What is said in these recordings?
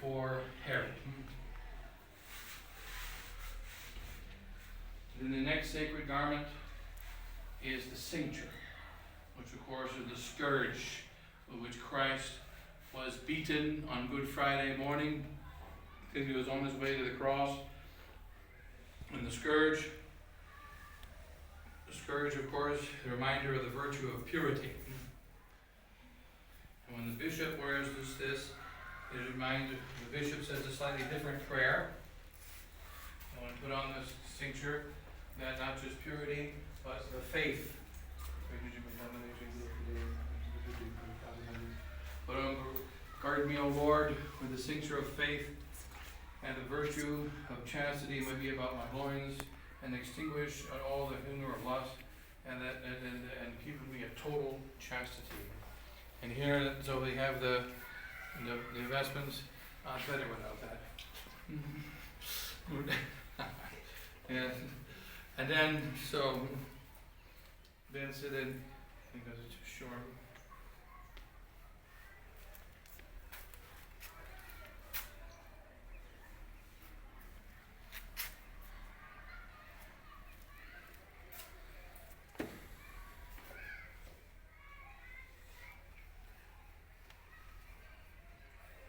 before Herod. Then the next sacred garment is the cincture, which of course is the scourge with which Christ was beaten on Good Friday morning as he was on his way to the cross. And the scourge, of course, is a reminder of the virtue of purity. And when the bishop wears this, it reminds, the bishop says a slightly different prayer. I want to put on this cincture that not just purity, but the faith. But guard me, O Lord, with the cincture of faith, and the virtue of chastity may be about my loins, and extinguish all the humour of lust, and keep me a total chastity. And here, so we have the vestments. I'll better without that. Yeah. And then, so then, because it's too short.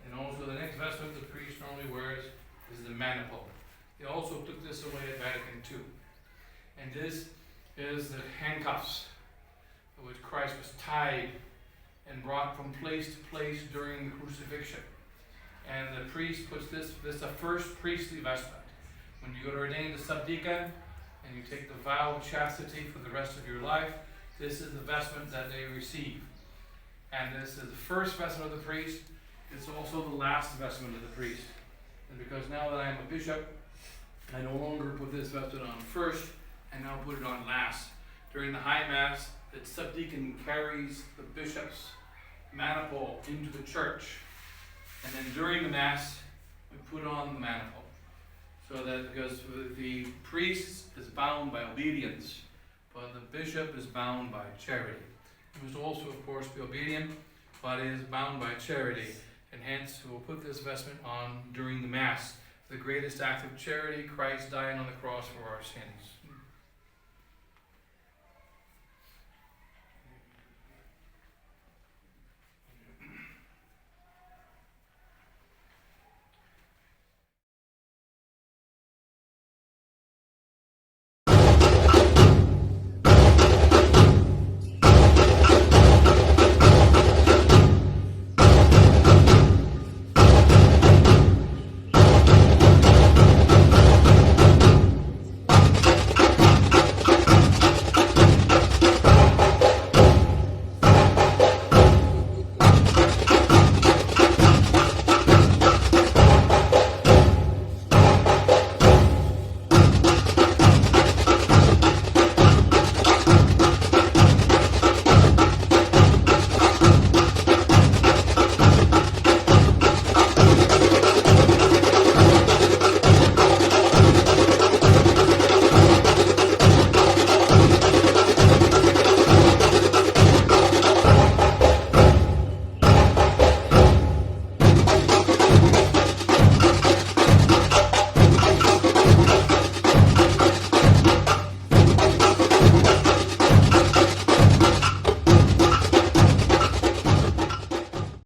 And also the next vestment the priest normally wears is the maniple. They also took this away at Vatican II. And this is the handcuffs with which Christ was tied and brought from place to place during the crucifixion. And the priest puts this is the first priestly vestment. When you go to ordain the subdeacon and you take the vow of chastity for the rest of your life, this is the vestment that they receive. And this is the first vestment of the priest. It's also the last vestment of the priest. And because now that I am a bishop, I no longer put this vestment on first, and now put it on last. During the High Mass, the subdeacon carries the bishop's maniple into the church. And then during the Mass, we put on the maniple. So that because the priest is bound by obedience, but the bishop is bound by charity. He must also, of course, be obedient, but is bound by charity. And hence, we will put this vestment on during the Mass. The greatest act of charity, Christ dying on the cross for our sins.